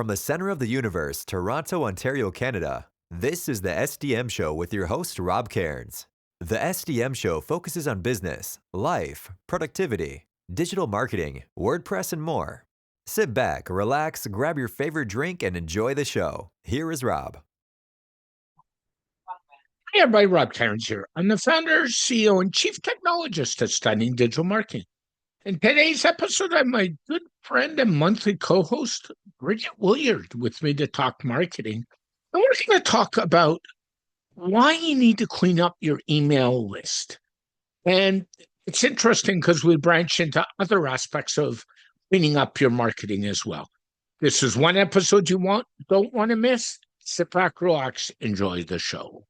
From the center of the universe, Toronto, Ontario, Canada, this is the SDM Show with your host, Rob Cairns. The SDM Show focuses on business, life, productivity, digital marketing, WordPress, and more. Sit back, relax, grab your favorite drink, and enjoy the show. Here is Rob. Hey everybody, Rob Cairns here. I'm the founder, CEO, and chief technologist at Stunning Digital Marketing. In today's episode, I have my good friend and monthly co-host, Bridget Willard, with me to talk marketing. And we're going to talk about why you need to clean up your email list. And it's interesting because we branch into other aspects of cleaning up your marketing as well. This is one episode you don't want to miss. Sit back, relax, enjoy the show.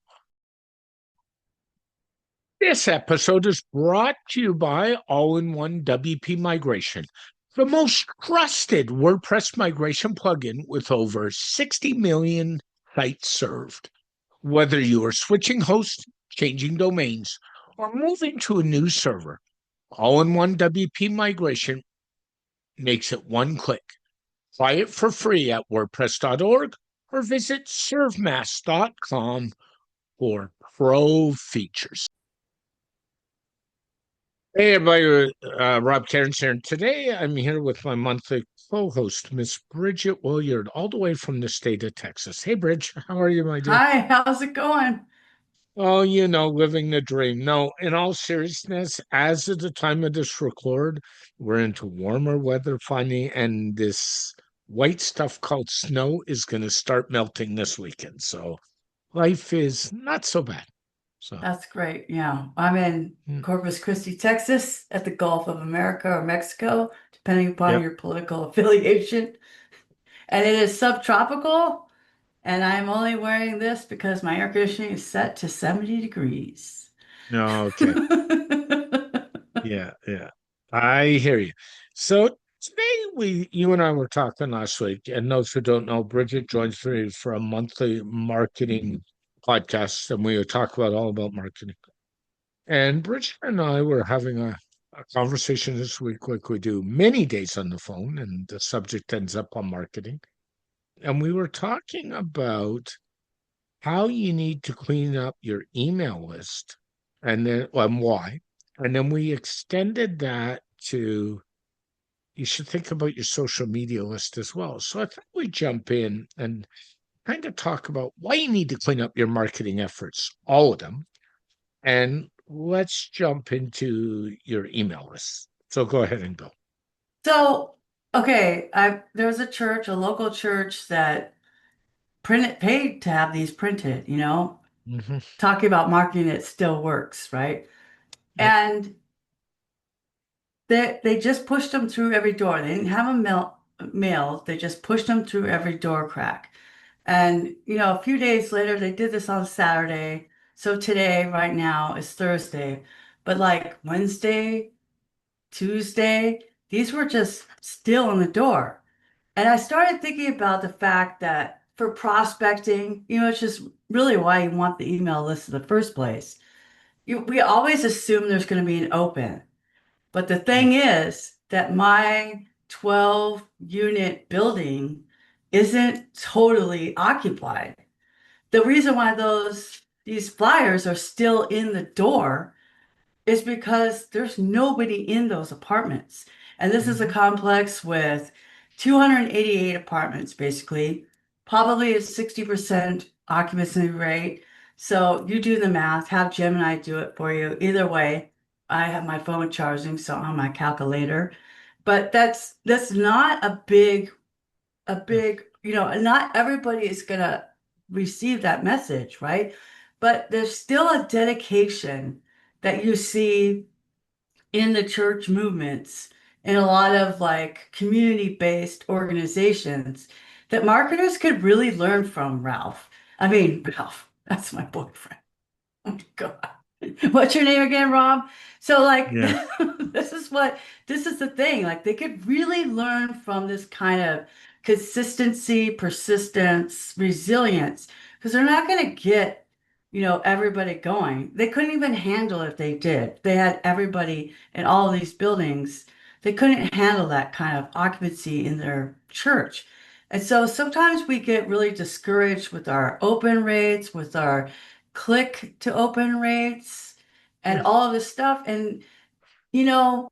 This episode is brought to you by All-in-One WP Migration, the most trusted WordPress migration plugin with over 60 million sites served. Whether you are switching hosts, changing domains, or moving to a new server, All-in-One WP Migration makes it one click. Try it for free at WordPress.org or visit servemass.com for pro features. Hey everybody, Rob Cairns here. And today I'm here with my monthly co-host, Miss Bridget Willard, all the way from the state of Texas. Hey Bridget, how are you, my dear? Hi, how's it going? Oh, living the dream. No, in all seriousness, as of the time of this record, we're into warmer weather finally, and this white stuff called snow is going to start melting this weekend. So life is not so bad. So That's great. Yeah, I'm in Corpus Christi, Texas, at the Gulf of America or Mexico, depending upon your political affiliation. And it is subtropical, and I'm only wearing this because my air conditioning is set to 70 degrees. No, okay. Yeah. I hear you. So today you and I were talking last week, and those who don't know, Bridget joins me for a monthly marketing podcast, and we talk all about marketing. And Bridget and I were having a conversation this week, like we do many days on the phone, and the subject ends up on marketing. And we were talking about how you need to clean up your email list and why. And then we extended that to you should think about your social media list as well. So I think we jump in and kind of talk about why you need to clean up your marketing efforts, all of them. And let's jump into your email list. So go ahead and go. So, okay, there's a local church that paid to have these printed, Mm-hmm. talking about marketing, it still works, right? Yep. And they just pushed them through every door. They didn't have them mailed. They just pushed them through every door crack. And, a few days later, they did this on Saturday. So today, right now, is Thursday. But like Wednesday, Tuesday, these were just still in the door. And I started thinking about the fact that for prospecting, it's just really why you want the email list in the first place. We always assume there's going to be an open. But the thing is that my 12-unit building isn't totally occupied. The reason why these flyers are still in the door is because there's nobody in those apartments. And this is a complex with 288 apartments, basically, probably a 60% occupancy rate. So you do the math, have Gemini do it for you. Either way, I have my phone charging, so on my calculator. But that's not a big, not everybody is going to receive that message, right? But there's still a dedication that you see in the church movements and a lot of like community-based organizations that marketers could really learn from, Ralph. Ralph, that's my boyfriend. Oh my God. What's your name again, Rob? So this is the thing. Like they could really learn from this kind of consistency, persistence, resilience, because they're not going to get, everybody going. They couldn't even handle it if they did. They had everybody in all of these buildings. They couldn't handle that kind of occupancy in their church. And so sometimes we get really discouraged with our open rates, with our click to open rates, and Yeah. all of this stuff. And, you know,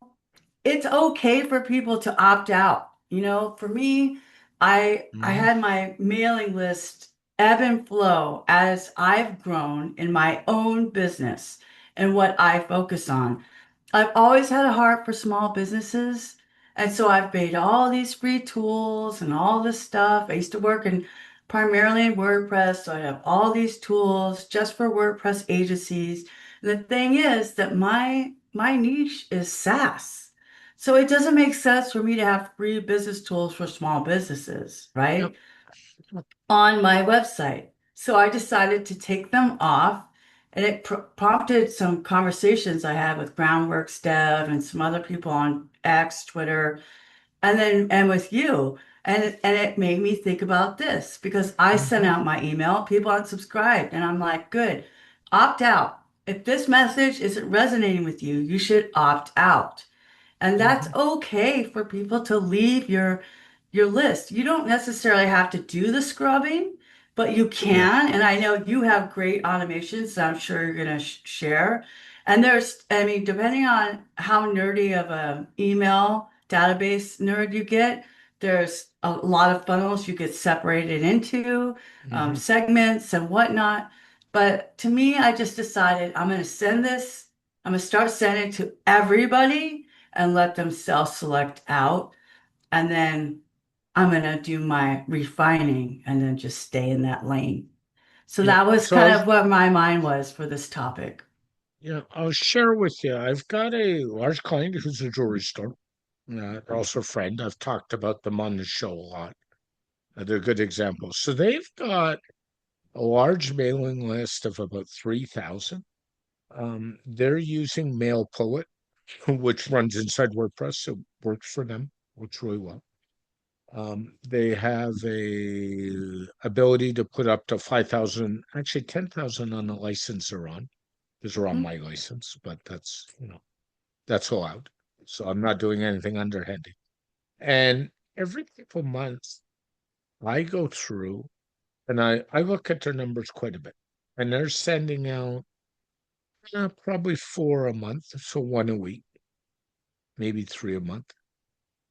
it's okay for people to opt out. For me, I Mhm. had my mailing list ebb and flow as I've grown in my own business and what I focus on. I've always had a heart for small businesses. And so I've made all these free tools and all this stuff. I used to work in primarily in WordPress, so I have all these tools just for WordPress agencies. The thing is that my niche is SaaS. So it doesn't make sense for me to have free business tools for small businesses, Yep. right? On my website. So I decided to take them off, and it prompted some conversations I had with Groundworks Dev and some other people on X, Twitter, and with you. And it made me think about this because I sent Mhm. out my email, people unsubscribed, and I'm like, good, opt out. If this message isn't resonating with you, you should opt out. And that's Mhm. okay for people to leave your list. You don't necessarily have to do the scrubbing, but you Yeah. can. And I know you have great automations that I'm sure you're going to share. And I mean, depending on how nerdy of a email database nerd you get, there's a lot of funnels you get separated into, Mhm. segments and whatnot. But to me, I just decided I'm going to start sending to everybody and let them self-select out. And then I'm going to do my refining and then just stay in that lane. So Yeah. that was So kind of what my mind was for this topic. I'll share with you. I've got a large client who's a jewelry store. They're also a friend. I've talked about them on the show a lot. They're good examples. So they've got a large mailing list of about 3,000. They're using Mail Poet, which runs inside WordPress, so works for them, works really well. They have a ability to put up to 5,000, actually 10,000 on the license they're on, because they're on Mm. my license, but that's allowed. So I'm not doing anything underhanded. And every couple months, I go through and I look at their numbers quite a bit. And they're sending out probably four a month, so one a week, maybe three a month.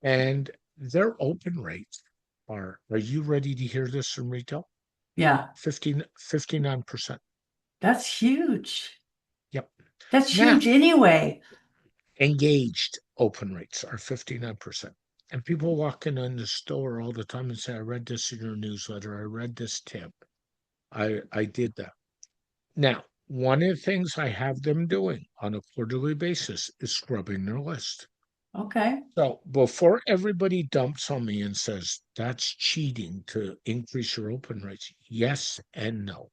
And their open rates are you ready to hear this from retail? Yeah, 59%. that's huge. Yep. That's Now, huge anyway. engaged open rates are 59%. And people walk in the store all the time and say, I read this in your newsletter. I read this tip. I did that. Now, one of the things I have them doing on a quarterly basis is scrubbing their list. Okay. So before everybody dumps on me and says that's cheating to increase your open rates, yes and no.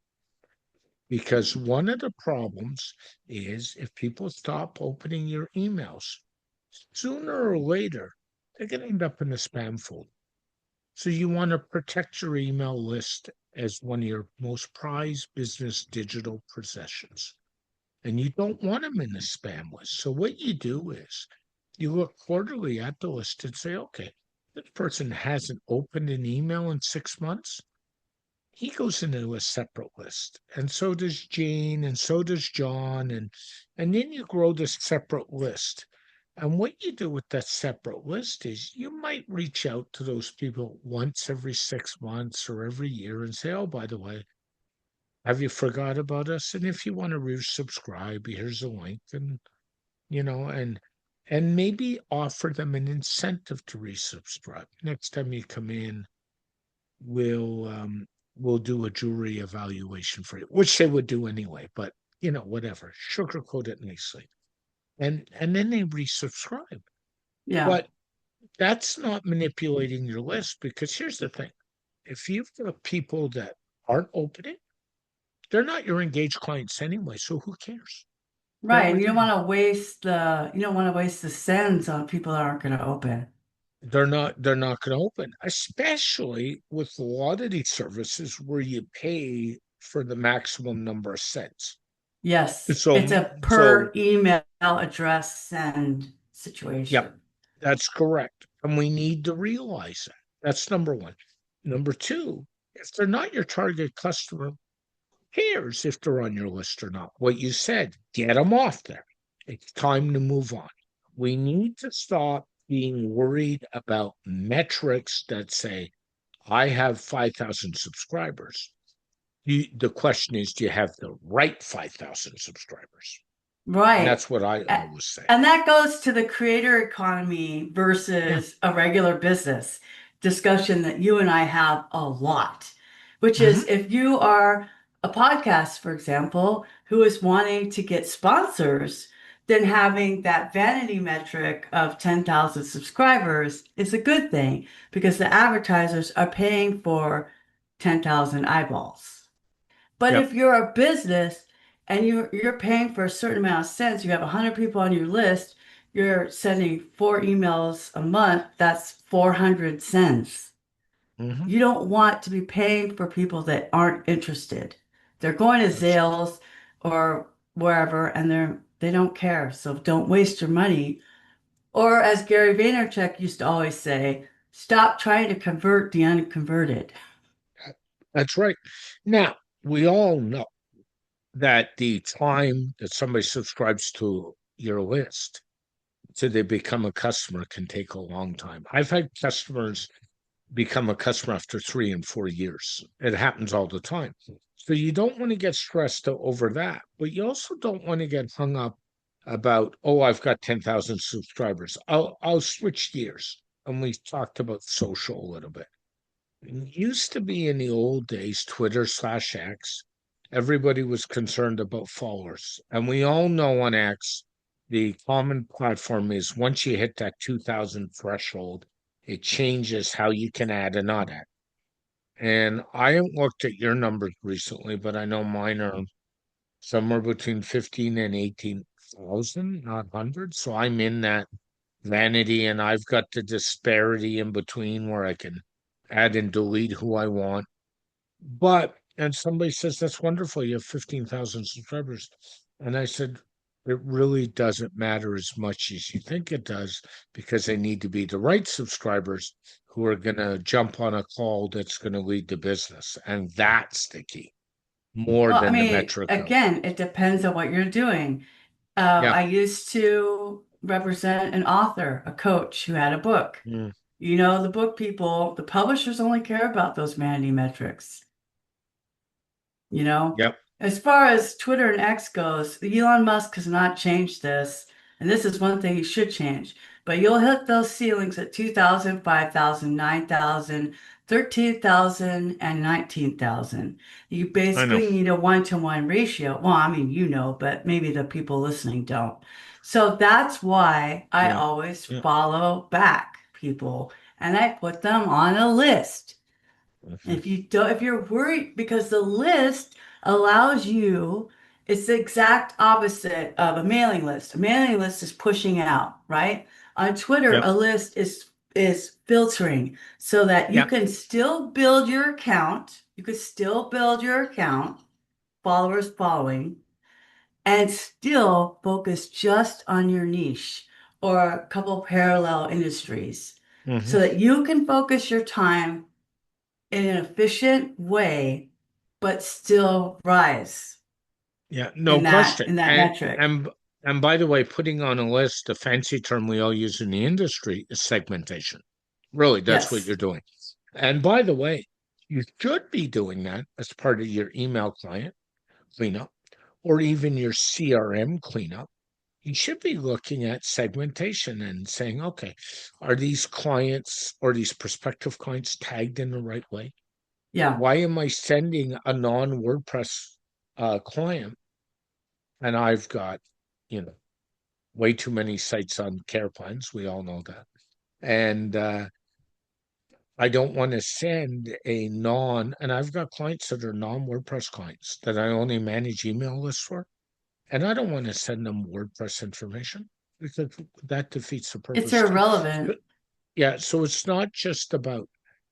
Because one of the problems is if people stop opening your emails, sooner or later, they're going to end up in the spam folder. So you want to protect your email list as one of your most prized business digital possessions. And you don't want them in the spam list. So what you do is you look quarterly at the list and say, okay, this person hasn't opened an email in 6 months. He goes into a separate list. And so does Jane, and so does John. And then you grow this separate list. And what you do with that separate list is you might reach out to those people once every 6 months or every year and say, oh, by the way, have you forgot about us? And if you want to resubscribe, here's a link. And maybe offer them an incentive to resubscribe. Next time you come in, we'll um, we'll do a jewelry evaluation for you, which they would do anyway, but whatever. Sugarcoat it nicely. And then they resubscribe. Yeah. But that's not manipulating your list because here's the thing. If you've got people that aren't opening, they're not your engaged clients anyway, so who cares? They're Right. And with you. you don't want to waste the sends on people that aren't going to open. They're not going to open, especially with a lot of these services where you pay for the maximum number of cents. Yes. It's So a so per email address send yep, situation. that's correct. And we need to realize that. That's number one. Number two, if they're not your target customer, cares if they're on your list or not. What you said, get them off there. It's time to move on. We need to stop being worried about metrics that say, I have 5,000 subscribers. The question is, do you have the right 5,000 subscribers? And Right. that's what I A- always say. And that goes to the creator economy Yeah. versus a regular business discussion that you and I have a lot, which is Mhm. if you are a podcast, for example, who is wanting to get sponsors, then having that vanity metric of 10,000 subscribers is a good thing because the advertisers are paying for 10,000 eyeballs. But Yep. if you're a business and you're paying for a certain amount of cents, you have 100 people on your list, you're sending 4 emails a month, that's 400 cents. Mhm. You don't want to be paying for people that aren't interested. They're going to That's Zales or wherever and they don't care. So don't waste your money. Or as Gary Vaynerchuk used to always say, stop trying to convert the unconverted. that's right. Now, we all know that the time that somebody subscribes to your list till they become a customer can take a long time. I've had customers become a customer after 3 and 4 years. It happens all the time. So you don't want to get stressed over that, but you also don't want to get hung up about, oh, I've got 10,000 subscribers. I'll switch gears. And we talked about social a little bit. It used to be in the old days, Twitter/X, everybody was concerned about followers. And we all know on X, the common platform is once you hit that 2,000 threshold, it changes how you can add and not add. And I haven't looked at your numbers recently, but I know mine are somewhere between 15 and 18,000, not hundreds. So I'm in that vanity, and I've got the disparity in between where I can add and delete who I want. But, and somebody says, that's wonderful. You have 15,000 subscribers. And I said, it really doesn't matter as much as you think it does because they need to be the right subscribers who are going to jump on a call that's going to lead to business. And that's the key more Well, I than the mean, metric of, again, it depends on what you're doing. yeah. I used to represent an author, a coach who had a book. Mm, You know, the book people, the publishers only care about those vanity metrics. You know, yep. as far as Twitter and X goes, Elon Musk has not changed this. And this is one thing he should change. But you'll hit those ceilings at 2,000, 5,000, 9,000, 13,000, and 19,000. You I know. basically need a one-to-one ratio. Well, I mean, you know, but maybe the people listening don't. So that's why I Yeah. always Yeah. follow back people and I put them on a list. Mhm. If you don't, if you're worried, because the list allows you, it's the exact opposite of a mailing list. A mailing list is pushing out, right? On Twitter, Yep. a list is filtering so that you Yeah. can still build your account. You could still build your account, followers following, and still focus just on your niche or a couple parallel industries Hmm. so that you can focus your time in an efficient way, but still rise Yeah. No question. in that metric. And by the way, putting on a list, a fancy term we all use in the industry is segmentation. Really, that's what Yes. you're doing. And by the way, you should be doing that as part of your email client cleanup or even your CRM cleanup. You should be looking at segmentation and saying, okay, are these clients or these prospective clients tagged in the right way? Yeah. Why am I sending a non-WordPress client and I've got, you know, way too many sites on care plans? We all know that. And I don't want to send and I've got clients that are non-WordPress clients that I only manage email lists for. And I don't want to send them WordPress information because that defeats the It's purpose too. irrelevant. But, yeah, so it's not just about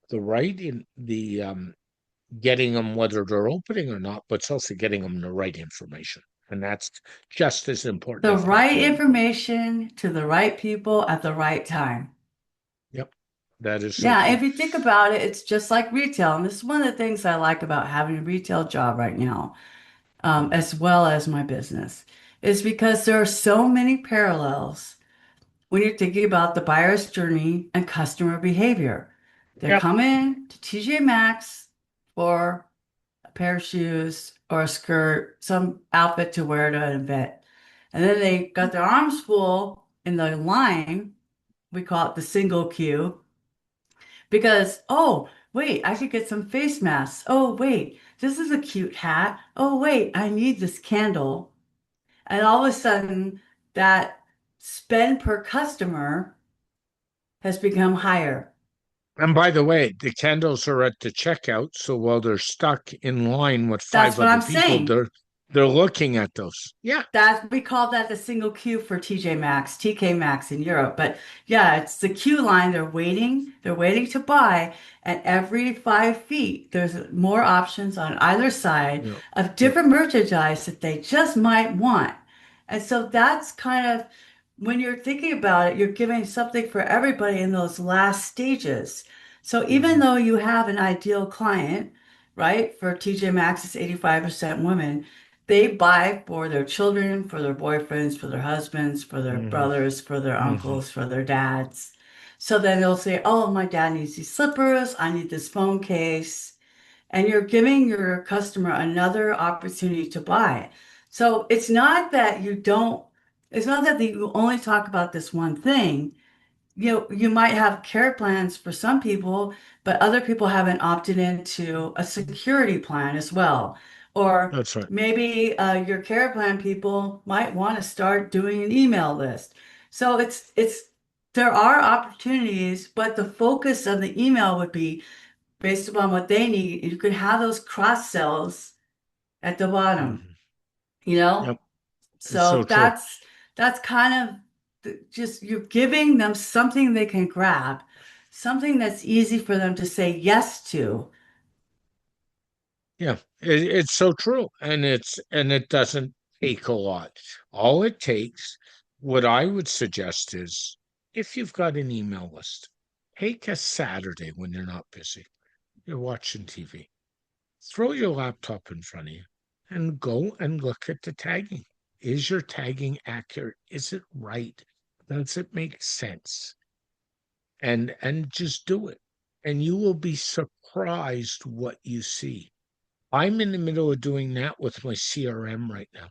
the right in the getting them whether they're opening or not, but it's also getting them the right information. And that's just as important, The if not right more important. information to the right people at the right time. Yep. That is so Yeah, true. if you think about it, it's just like retail. And this is one of the things I like about having a retail job right now, Mm. as well as my business, is because there are so many parallels when you're thinking about the buyer's journey and customer behavior. They're Yep. coming to TJ Maxx for a pair of shoes or a skirt, some outfit to wear to an event. And then they got their arms full in the line. We call it the single queue because, oh, wait, I could get some face masks. Oh, wait, this is a cute hat. Oh, wait, I need this candle. And all of a sudden, that spend per customer has become higher. And by the way, the candles are at the checkout, so while they're stuck in line with That's five what other I'm people, saying. they're looking at those. Yeah, That we call that the single queue for TJ Maxx, TK Maxx in Europe. But yeah, it's the queue line. They're waiting to buy. And every 5 feet, there's more options on either side yeah, of yeah. different merchandise that they just might want. And so that's kind of when you're thinking about it, you're giving something for everybody in those last stages. So even Mhm. though you have an ideal client, right, for TJ Maxx, it's 85% women. They buy for their children, for their boyfriends, for their husbands, for their Mhm. brothers, for their Mhm. uncles, for their dads. So then they'll say, oh, my dad needs these slippers. I need this phone case. And you're giving your customer another opportunity to buy. So it's not that you only talk about this one thing. You might have care plans for some people, but other people haven't opted into a security plan as well. Or That's right. maybe your care plan people might want to start doing an email list. So there are opportunities, but the focus of the email would be based upon what they need. You could have those cross sells at the bottom, Mhm. you know? Yep, it's so So true. that's kind of just you're giving them something they can grab, something that's easy for them to say yes to. Yeah, it's so true, and it doesn't take a lot. All it takes, what I would suggest is, if you've got an email list, take a Saturday when you're not busy, you're watching TV, throw your laptop in front of you, and go and look at the tagging. Is your tagging accurate? Is it right? Does it make sense? And just do it, and you will be surprised what you see. I'm in the middle of doing that with my CRM right now.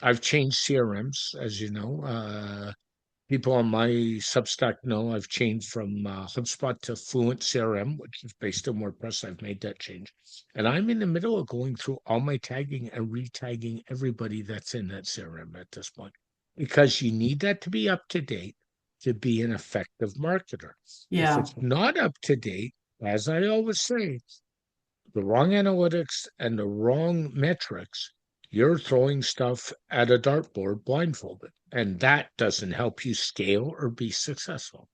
I've changed CRMs, as you know. People on my Substack know I've changed from HubSpot to Fluent CRM, which is based on WordPress. I've made that change. And I'm in the middle of going through all my tagging and retagging everybody that's in that CRM at this point, because you need that to be up to date to be an effective marketer. If Yeah. it's not up to date, as I always say, the wrong analytics and the wrong metrics, you're throwing stuff at a dartboard blindfolded. And that doesn't help you scale or be successful.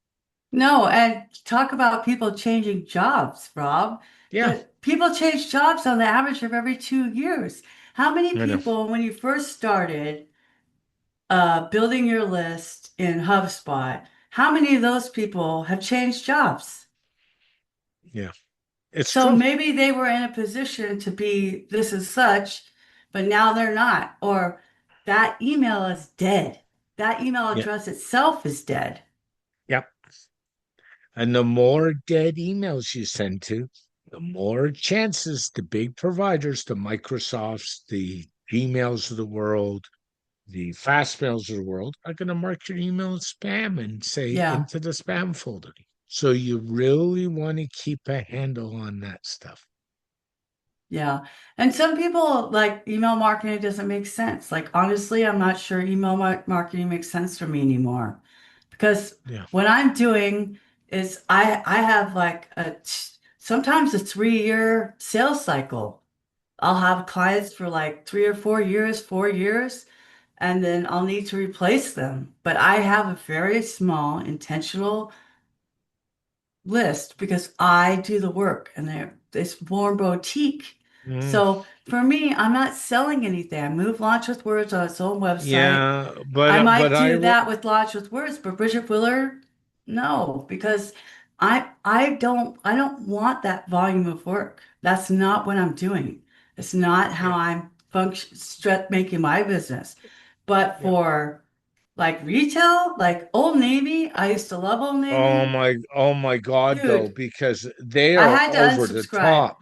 No, and talk about people changing jobs, Rob. Yeah, The people change jobs on the average of every 2 years. How many I know. people, when you first started building your list in HubSpot, how many of those people have changed jobs? Yeah, it's So true. maybe they were in a position to be this and such, but now they're not. Or that email is dead. That email Yeah, address itself is dead. yeah. And the more dead emails you send to, the more chances the big providers, the Microsofts, the Gmails of the world, the Fastmails of the world, are going to mark your email as spam and say Yeah. into the spam folder. So you really want to keep a handle on that stuff. Yeah. And some people like email marketing doesn't make sense. Like, honestly, I'm not sure marketing makes sense for me anymore because Yeah. what I'm doing is I have like sometimes a 3 year sales cycle. I'll have clients for like 3 or 4 years, 4 years, and then I'll need to replace them. But I have a very small intentional list because I do the work and it's more boutique. Mm, So for me, I'm not selling anything. I move Launch with Words on its own website. yeah, I but might I do will. that with Launch with Words, but Bridget Willard, no, because I don't want that volume of work. That's not what I'm doing. It's not how Yeah. I'm making my business. But Yeah. for like retail, like Old Navy, I used to love Old Navy. Oh my God, though, Dude, because they I are had to over the unsubscribe. top.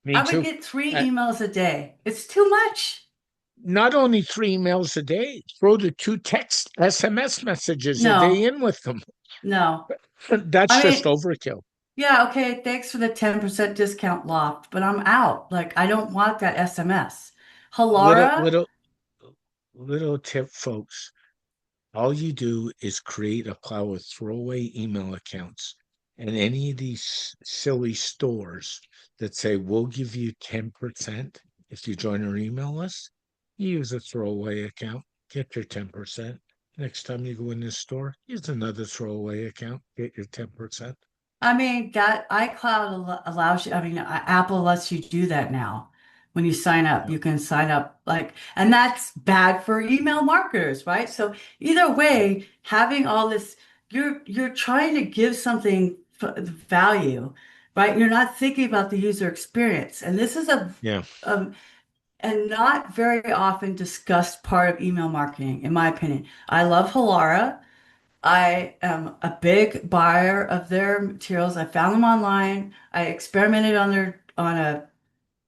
Me I would too. get three Uh, emails a day. It's too much. Not only 3 emails a day, throw the two text SMS messages a day No, in with them. no. That's I just mean, overkill. yeah, okay, thanks for the 10% discount loft, but I'm out. Like, I don't want that SMS. Little, Halara, little, little tip, folks. All you do is create a pile of throwaway email accounts and any of these silly stores that say, we'll give you 10% if you join our email list. You use a throwaway account, get your 10%. Next time you go in this store, use another throwaway account, get your 10%. I mean, that iCloud allows you, I mean, Apple lets you do that now. When you sign up, Yeah. you can sign up like, and that's bad for email marketers, right? So either Yeah. way, having all this, you're trying to give something value, right? You're not thinking about the user experience. And this is Yeah. a and not very often discussed part of email marketing, in my opinion. I love Halara. I am a big buyer of their materials. I found them online. I experimented on a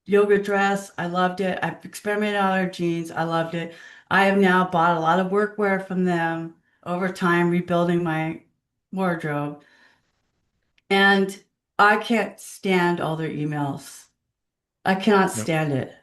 yoga dress. I loved it. I've experimented on their jeans. I loved it. I have now bought a lot of workwear from them over time, rebuilding my wardrobe. And I can't stand all their emails. I cannot Yeah. stand it.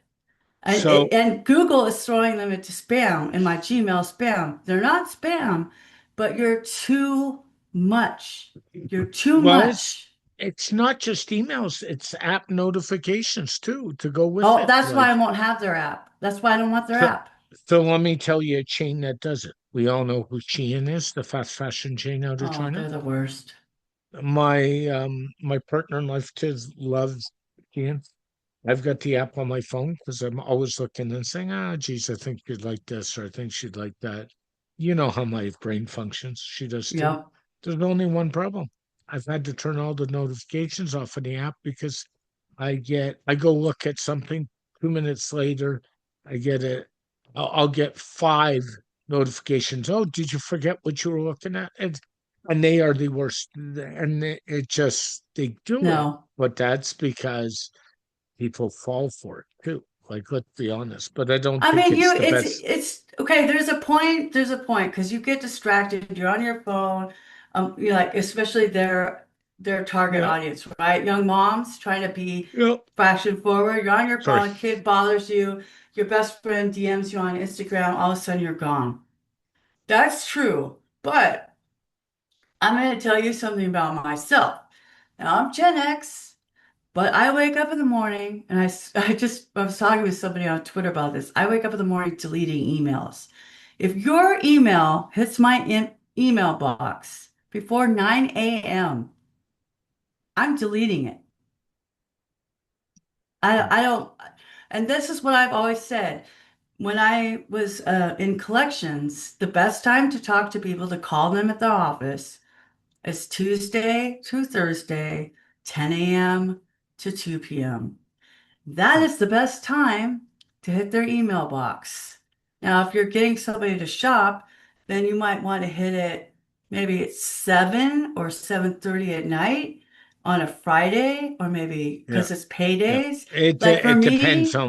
So, And Google is throwing them into spam in my Gmail spam. They're not spam, but you're too much. You're too well, much. it's not just emails, it's app notifications too to go with Oh, it. that's why I Like, won't have their app. That's why I don't want their so, app. so let me tell you a chain that does it. We all know who Shein is, the fast fashion chain out of Oh, China. they're the worst. My partner in life kids loves Shein. I've got the app on my phone because I'm always looking and saying, geez, I think you'd like this, or I think she'd like that. You know how my brain functions. She does too. Yep. There's only one problem. I've had to turn all the notifications off of the app because I go look at something 2 minutes later, I get I'll get five notifications. Oh, did you forget what you were looking at? And they are the worst. And it just, they do it. No. But that's because people fall for it too. Like, let's be honest. But I don't I think mean, it's the best. it's okay. There's a point because you get distracted. You're on your phone. You like, especially their target Yeah. audience, right? Young moms trying to be Yeah. fashion forward. You're on your Sorry. phone. A kid bothers you. Your best friend DMs you on Instagram. All of a sudden, you're gone. That's true. But I'm going to tell you something about myself. Now, I'm Gen X. But I wake up in the morning and I was talking with somebody on Twitter about this. I wake up in the morning deleting emails. If your email hits my email box before 9 a.m., I'm deleting it. I don't, and this is what I've always said. When I was in collections, the best time to talk to people, to call them at the office, is Tuesday to Thursday, 10 a.m. to 2 p.m. That is the best time to hit their email box. Now, if you're getting somebody to shop, then you might want to hit it maybe at 7 or 7:30 at night on a Friday, or maybe Yeah. because it's Yeah. paydays. It Like for it depends me,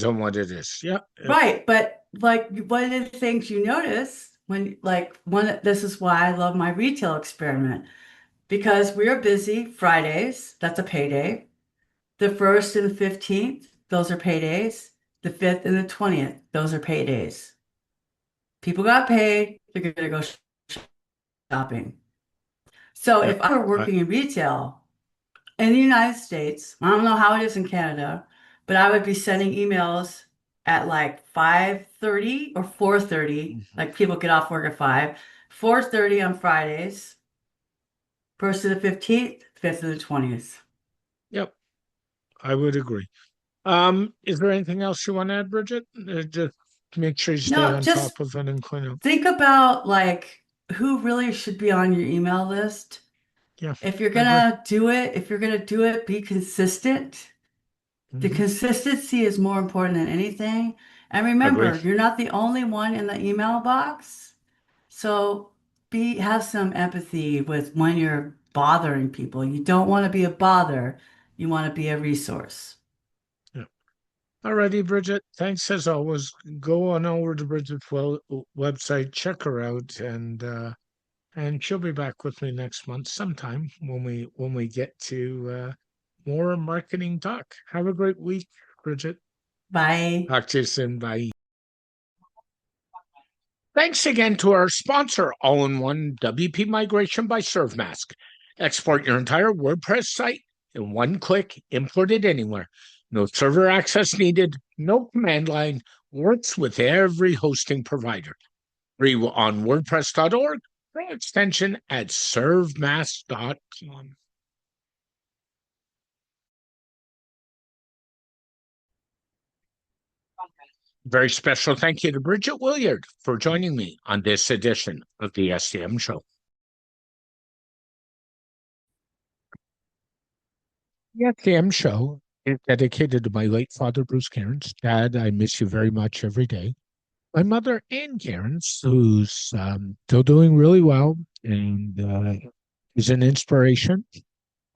on what it is. Yeah. Yeah. right, but like one of the things you notice when like one this is why I love my retail experiment because we are busy Fridays, that's a payday. The 1st and the 15th, those are paydays. The 5th and the 20th, those are paydays. People got paid, they're going to go shopping. So Yeah. if I were I, working in retail in the United States, I don't know how it is in Canada, but I would be sending emails at like 5:30 or 4:30. mhm. Like people get off work at 5. 4:30 on Fridays, 1st to the 15th, 5th to the 20th. Yep. I would agree. Is there anything else you want to add, Bridget? Just make sure you stay No, on just top of it and clean up. think about like who really should be on your email list. Yeah, If you're I agree. gonna do it, be consistent. The Hmm. consistency is more important than anything. And Agree. remember, you're not the only one in the email box. So have some empathy with when you're bothering people. You don't want to be a bother. You want to be a resource. Yeah. Alrighty, Bridget. Thanks as always. Go on over to Bridget's website, check her out, and she'll be back with me next month sometime when we get to more marketing talk. Have a great week, Bridget. Bye. Talk to you soon. Bye. Thanks again to our sponsor, All-in-One WP Migration by ServeMask. Export your entire WordPress site in one click, import it anywhere. No server access needed, no command line, works with every hosting provider. Free on WordPress.org, or extension at servemask.com. Very special thank you to Bridget Willard for joining me on this edition of the SDM Show. The SDM Show is dedicated to my late father, Bruce Cairns. Dad, I miss you very much every day. My mother, Ann Cairns, who's still doing really well and is an inspiration.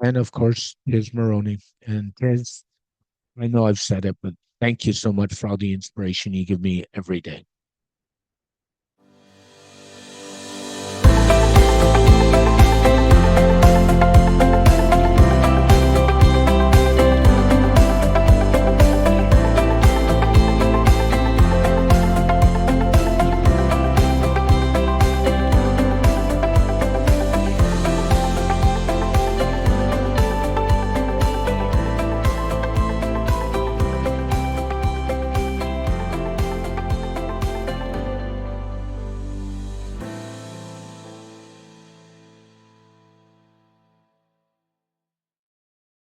And of course, Tiz Maroney. And Tiz, I know I've said it, but thank you so much for all the inspiration you give me every day.